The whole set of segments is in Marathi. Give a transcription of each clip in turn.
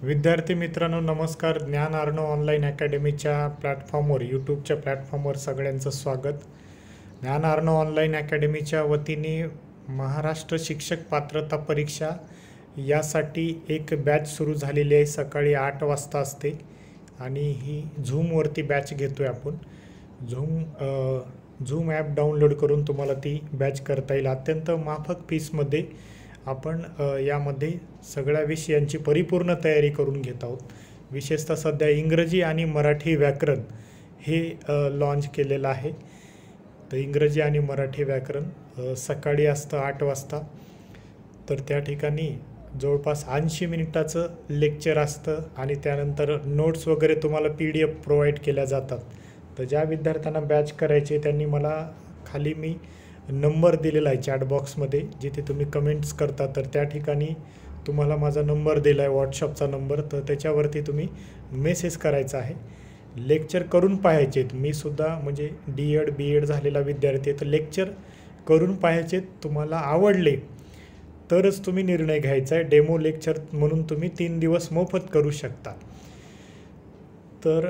विद्यार्थी मित्रांनो नमस्कार. ज्ञान आर्णव ऑनलाईन अकॅडमीच्या प्लॅटफॉर्मवर यूट्यूबच्या प्लॅटफॉर्मवर सगळ्यांचं स्वागत. ज्ञान आर्णव ऑनलाईन अकॅडमीच्या वतीने महाराष्ट्र शिक्षक पात्रता परीक्षा यासाठी एक बॅच सुरू झालेली आहे. सकाळी 8 वाजता असते आणि ही झूमवरती बॅच घेतो आहे आपण. झूम ॲप डाउनलोड करून तुम्हाला ती बॅच करता येईल. अत्यंत माफक फीसमध्ये आपण यामध्ये सगळ्या विषयांची परिपूर्ण तयारी करून घेत आहोत. विशेषतः सध्या इंग्रजी आणि मराठी व्याकरण हे लॉन्च केलेलं आहे. तर इंग्रजी आणि मराठी व्याकरण सकाळी असतं 8 वाजता. तर त्या ठिकाणी जवळपास 80 मिनिटाचं लेक्चर असतं आणि त्यानंतर नोट्स वगैरे तुम्हाला PDF प्रोव्हाइड केल्या जातात. तर ज्या विद्यार्थ्यांना बॅच करायचे त्यांनी मला खाली मी नंबर दिलेला आहे चॅट बॉक्समध्ये, जिथे तुम्ही कमेंट्स करता. तर त्या ठिकाणी तुम्हाला माझा नंबर दिला आहे, व्हॉट्सअपचा नंबर. तर त्याच्यावरती तुम्ही मेसेज करायचा आहे. लेक्चर करून पाहायचे. मी सुद्धा म्हणजे D.Ed B.Ed झालेला विद्यार्थी आहे. तर लेक्चर करून पाहायचे. तुम्हाला आवडले तरच तुम्ही निर्णय घ्यायचा आहे. डेमो लेक्चर म्हणून तुम्ही 3 दिवस मोफत करू शकता. तर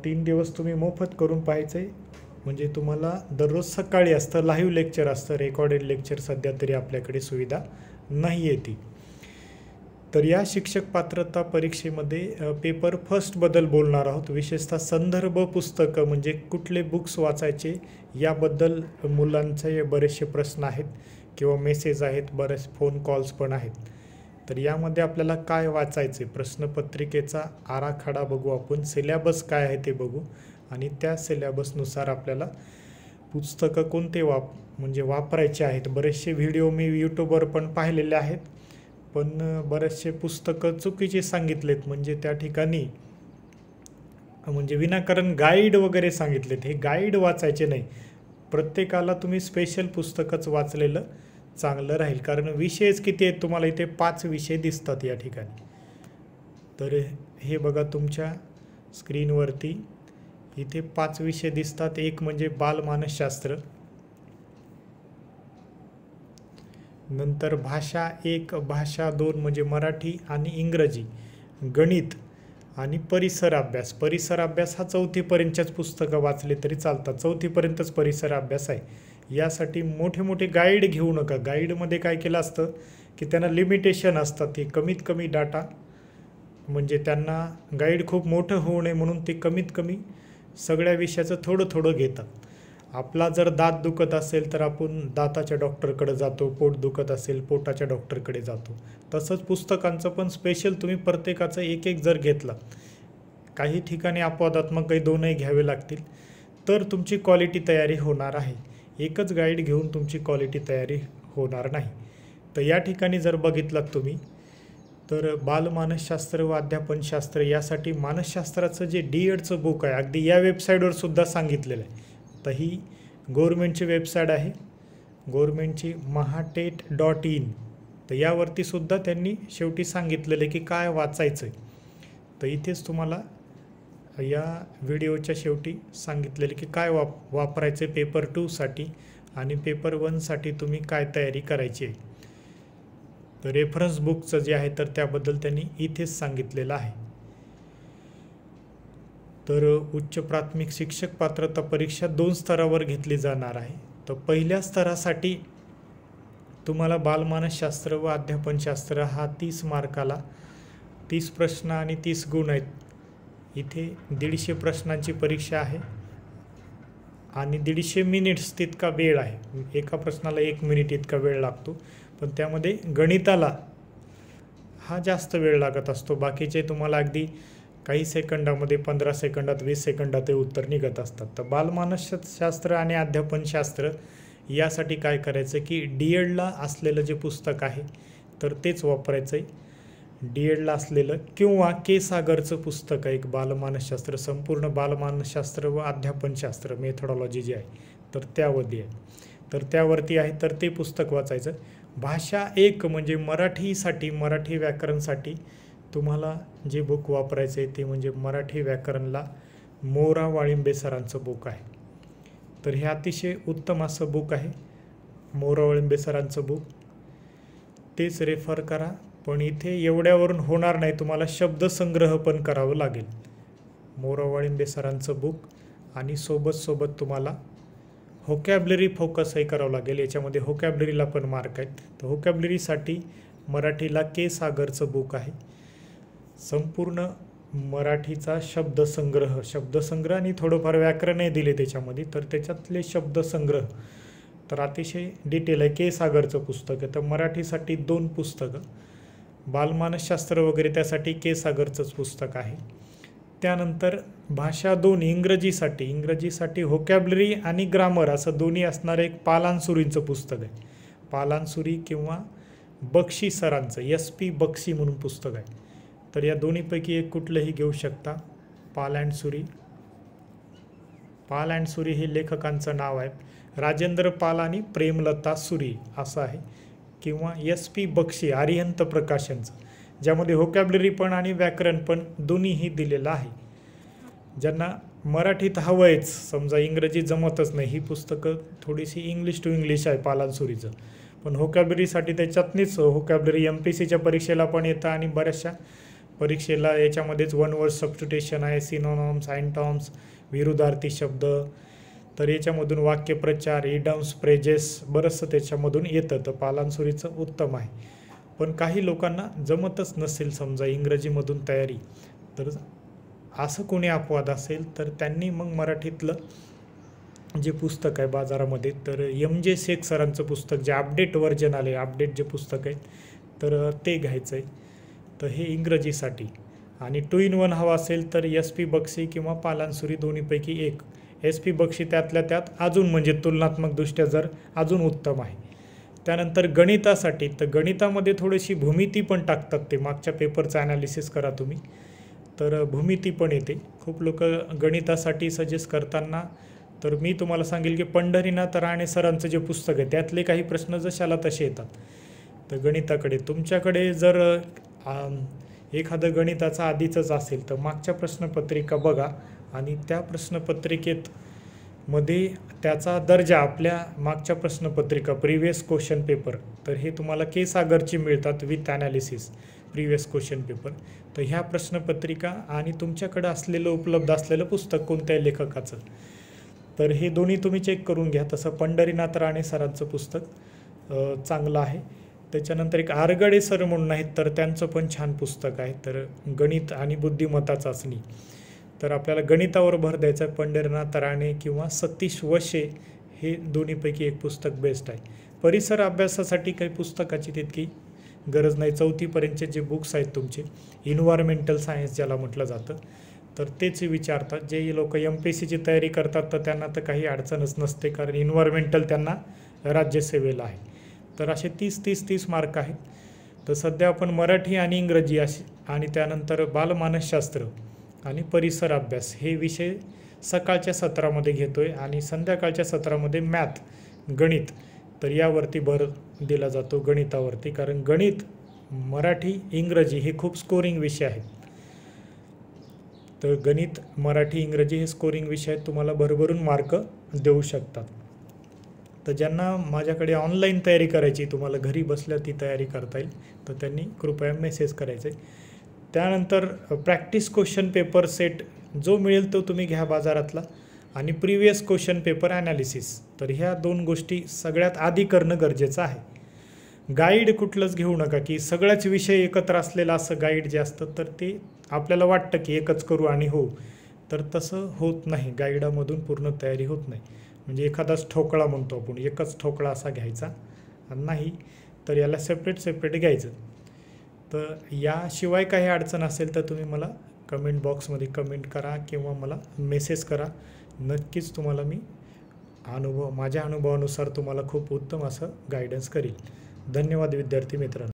3 दिवस तुम्ही मोफत करून पाहायचं आहे. म्हणजे तुम्हाला दररोज सकाळी असतं, लाईव्ह लेक्चर असतं. रेकॉर्डेड लेक्चर सध्या तरी आपल्याकडे सुविधा नाही आहे ती. तर या शिक्षक पात्रता परीक्षेमध्ये पेपर फर्स्टबद्दल बोलणार आहोत. विशेषतः संदर्भ पुस्तकं म्हणजे कुठले बुक्स वाचायचे याबद्दल मुलांचे बरेचसे प्रश्न आहेत किंवा मेसेज आहेत, बरेच फोन कॉल्स पण आहेत. तर यामध्ये आपल्याला काय वाचायचे, प्रश्नपत्रिकेचा आराखडा बघू आपण, सिलेबस काय आहे ते बघू आणि त्या सिलेबसनुसार आपल्याला पुस्तकं कोणते म्हणजे वापरायचे आहेत. बरेचसे व्हिडिओ मी यूट्यूबवर पण पाहिलेले आहेत, पण बरेचसे पुस्तकं चुकीचे सांगितलेत. म्हणजे त्या ठिकाणी म्हणजे विनाकारण गाईड वगैरे सांगितलेत. हे गाईड वाचायचे नाही. प्रत्येकाला तुम्ही स्पेशल पुस्तकच वाचलेलं चांगलं राहील. कारण विषयच किती आहेत तुम्हाला इथे 5 विषय दिसतात या ठिकाणी. तर हे बघा तुमच्या स्क्रीनवरती इथे 5 विषय दिसतात. एक म्हणजे बालमानसशास्त्र, नंतर भाषा 1, भाषा 2 म्हणजे मराठी आणि इंग्रजी, गणित आणि परिसर अभ्यास. परिसर अभ्यास हा 4थी पर्यंतच्याच पुस्तकं वाचले तरी चालतात. 4थी पर्यंतच परिसर अभ्यास आहे. यासाठी मोठे मोठे गाईड घेऊ नका. गाईडमध्ये काय केलं असतं की त्यांना लिमिटेशन असतात. ते कमीत कमी डाटा म्हणजे त्यांना गाईड खूप मोठं होऊ नये म्हणून ते कमीत कमी सगळ्या विषयाचं थोडं थोडं घेतात. आपला जर दात दुखत असेल तर आपण दाताच्या डॉक्टरकडे जातो, पोट दुखत असेल पोटाच्या डॉक्टरकडे जातो. तसंच पुस्तकांचं पण स्पेशल तुम्ही प्रत्येकाचं एक एक जर घेतलं, काही ठिकाणी अपवादात्मक काही 2ही घ्यावे लागतील, तर तुमची क्वालिटी तयारी होणार आहे. एकच गाईड घेऊन तुमची क्वालिटी तयारी होणार नाही. तर या ठिकाणी जर बघितलात तुम्ही तर बालमानसशास्त्र व अध्यापनशास्त्र यासाठी मानसशास्त्राचं जे D.Edचं बुक आहे, अगदी या वेबसाईटवर सुद्धा सांगितलेलं आहे. तर ही गव्हर्नमेंटची वेबसाईट आहे, गव्हर्नमेंटची mahatet.in. तर यावरती सुद्धा त्यांनी शेवटी सांगितलेलं आहे की काय वाचायचं आहे. तर इथेच तुम्हाला या व्हिडिओच्या शेवटी सांगितलेले की काय वापरायचे पेपर 2 साठी आणि पेपर 1 साठी तुम्ही काय तयारी करायची आहे. तर रेफरन्स बुकचं जे आहे तर त्याबद्दल त्यांनी इथेच सांगितलेलं आहे. तर उच्च प्राथमिक शिक्षक पात्रता परीक्षा 2 स्तरावर घेतली जाणार आहे. तर पहिल्या स्तरासाठी तुम्हाला बालमानसशास्त्र व अध्यापनशास्त्र हा 30 मार्काला 30 प्रश्न आणि 30 गुण आहेत. इथे 150 प्रश्नांची परीक्षा आहे आणि 150 मिनिट्स तितका वेळ आहे. एका प्रश्नाला 1 मिनिट इतका वेळ लागतो. पण त्यामध्ये गणिताला हा जास्त वेळ लागत असतो. बाकीचे तुम्हाला अगदी काही सेकंदामध्ये, 15 सेकंदात, 20 सेकंदात ते उत्तर निघत असतात. तर बालमानसशास्त्र आणि अध्यापनशास्त्र यासाठी काय करायचं की D.Edला असलेलं जे पुस्तक आहे तर तेच वापरायचं आहे. D.Edला असलेलं किंवा के सागरचं पुस्तक आहे एक बालमानसशास्त्र, संपूर्ण बालमानसशास्त्र व अध्यापनशास्त्र मेथोडॉलॉजी जी आहे तर त्यावरती आहे. तर त्यावरती आहे तर ते पुस्तक वाचायचं. भाषा 1 म्हणजे मराठीसाठी, मराठी व्याकरणसाठी तुम्हाला जे बुक वापरायचं आहे ते म्हणजे मराठी व्याकरणला मोरा वाळिंबे सरांचं बुक आहे. तर हे अतिशय उत्तम असं बुक आहे, मोरा वाळिंबे सरांचं बुक. तेच रेफर करा. पण इथे एवढ्यावरून होणार नाही, तुम्हाला शब्दसंग्रह पण करावं लागेल. मोरावाळिंबे सरांचं बुक आणि सोबत तुम्हाला व्होकॅब्लरी फोकसही करावं लागेल. याच्यामध्ये व्होकॅब्लरीला पण मार्क आहेत. तर व्होकॅब्लरीसाठी मराठीला के सागरचं बुक आहे. संपूर्ण मराठीचा शब्दसंग्रह आणि थोडंफार व्याकरणही दिले त्याच्यामध्ये. तर त्याच्यातले शब्दसंग्रह तर अतिशय डिटेल आहे. के सागरचं पुस्तक आहे. तर मराठीसाठी 2 पुस्तकं, बालमानसशास्त्र वगैरे त्यासाठी के सागरचंच पुस्तक आहे. त्यानंतर भाषा 2 इंग्रजीसाठी व्होकॅब्लरी आणि ग्रामर असं दोन्ही असणारं एक पालांसुरींचं पुस्तक आहे. पालांसुरी किंवा बक्षी सरांचं SP बक्षी म्हणून पुस्तक आहे. तर या दोन्हीपैकी एक कुठलंही घेऊ शकता. पाल अँड सुरी हे लेखकांचं नाव आहे. राजेंद्र पाल आणि प्रेमलता सुरी असं आहे. किंवा SP बक्षी आर्यंत प्रकाशनचं, ज्यामध्ये व्होकॅब्लरी पण आणि व्याकरण पण दोन्हीही दिलेलं आहे. ज्यांना मराठीत हवं आहेच, समजा इंग्रजी जमतच नाही, ही पुस्तकं थोडीशी इंग्लिश टू इंग्लिश आहे पालांसुरीचं. पण व्होकॅब्लरीसाठी त्याच्यातनीच व्होकॅब्लरी MPSCच्या परीक्षेला पण येतं आणि बऱ्याचशा परीक्षेला याच्यामध्येच वन वर्ड सबस्टिट्यूशन आहे, सिनोनॉम्स, अँटॉम्स, विरुद्धार्थी शब्द. तर याच्यामधून वाक्यप्रचार, इडम्स, फ्रेजेस बरंचसं त्याच्यामधून येतं. तर पालांसुरीचं उत्तम आहे. पण काही लोकांना जमतच नसेल समजा इंग्रजीमधून तयारी, तर असं कोणी अपवाद असेल तर त्यांनी मग मराठीतलं जे पुस्तक आहे बाजारामध्ये, तर MJ शेख सरांचं पुस्तक जे अपडेट व्हर्जन आले, अपडेट जे पुस्तक आहे तर ते घ्यायचं आहे. तर हे इंग्रजीसाठी. आणि 2 in 1 हवा असेल तर SP बक्षी किंवा पालांसुरी दोन्हीपैकी एक. SP बक्षी त्यातल्या त्यात अजून म्हणजे तुलनात्मकदृष्ट्या जर अजून उत्तम आहे. त्यानंतर गणितासाठी, तर गणितामध्ये थोडीशी भूमिती पण टाकतात ते. मागच्या पेपरचं ॲनालिसिस करा तुम्ही, तर भूमिती पण येते. खूप लोक गणितासाठी सजेस्ट करताना तर मी तुम्हाला सांगेल की पंढरीनाथ राणे सरांचं जे पुस्तक आहे त्यातले काही प्रश्न जशाला तसे येतात. तर गणिताकडे तुमच्याकडे जर एखादं गणिताचं आधीचंच असेल तर मागच्या प्रश्नपत्रिका बघा आणि त्या प्रश्नपत्रिकेत मध्ये त्याचा दर्जा आपल्या मागच्या प्रश्नपत्रिका प्रिव्हियस क्वेश्चन पेपर, तर हे तुम्हाला के सागरची मिळतात with analysis previous question paper. तर ह्या प्रश्नपत्रिका आणि तुमच्याकडं असलेलं उपलब्ध असलेलं पुस्तक कोणत्याही लेखकाचं, तर हे दोन्ही तुम्ही चेक करून घ्या. तसं पंढरीनाथ राणे सरांचं पुस्तक चांगलं आहे. त्याच्यानंतर एक आरगडे सर म्हणून आहेत, तर त्यांचं पण छान पुस्तक आहे. तर गणित आणि बुद्धिमत्ता चाचणी, तर आपल्याला गणितावर भर द्यायचा आहे. पंढरीनाथ राणे किंवा सतीश वशे हे दोन्हीपैकी एक पुस्तक बेस्ट आहे. परिसर अभ्यासासाठी काही पुस्तकाची तितकी गरज नाही. 4थी पर्यंतचे जे बुक्स आहेत तुमचे, इन्व्हायरमेंटल सायन्स ज्याला म्हटलं जातं, तर तेच विचारतात. जे लोक MPSCची तयारी करतात तर त्यांना तर काही अडचणच नसते, कारण इन्व्हायरमेंटल त्यांना राज्यसेवेला आहे. तर असे 30 मार्क आहेत. तर सध्या आपण मराठी आणि इंग्रजी असे आणि त्यानंतर बालमानसशास्त्र आणि परिसर अभ्यास हे विषय सकाळच्या सत्रामध्ये घेतो आहे आणि संध्याकाळच्या सत्रामध्ये मॅथ गणित, तर यावरती भर दिला जातो गणितावरती. कारण गणित, मराठी, इंग्रजी हे खूप स्कोरिंग विषय आहेत. तर गणित, मराठी, इंग्रजी हे स्कोरिंग विषय आहेत, तुम्हाला भरभरून मार्क देऊ शकतात. तर ज्यांना माझ्याकडे ऑनलाईन तयारी करायची, तुम्हाला घरी बसल्या ती तयारी करता येईल, तर त्यांनी कृपया मेसेज करायचे. त्यानंतर प्रॅक्टिस क्वेश्चन पेपर सेट जो मिळेल तो तुम्ही घ्या बाजारातला, आणि प्रिव्हियस क्वेश्चन पेपर ॲनालिसिस, तर ह्या 2 गोष्टी सगळ्यात आधी करणं गरजेचं आहे. गाईड कुठलंच घेऊ नका की सगळ्याच विषय एकत्र असलेलं असं गाईड जे असतं, तर ते आपल्याला वाटतं की एकच करू आणि हो, तर तसं होत नाही. गाईडामधून पूर्ण तयारी होत नाही. म्हणजे एखादाच ठोकळा म्हणतो आपण, एकच ठोकळा असा घ्यायचा नाही, तर याला सेपरेट घ्यायचं. तर याशिवाय काही अडचण असेल तर तुम्ही मला कमेंट बॉक्समध्ये कमेंट करा किंवा मला मेसेज करा. नक्कीच तुम्हाला मी माझ्या अनुभवानुसार तुम्हाला खूप उत्तम असं गायडन्स करील. धन्यवाद विद्यार्थी मित्रांनो.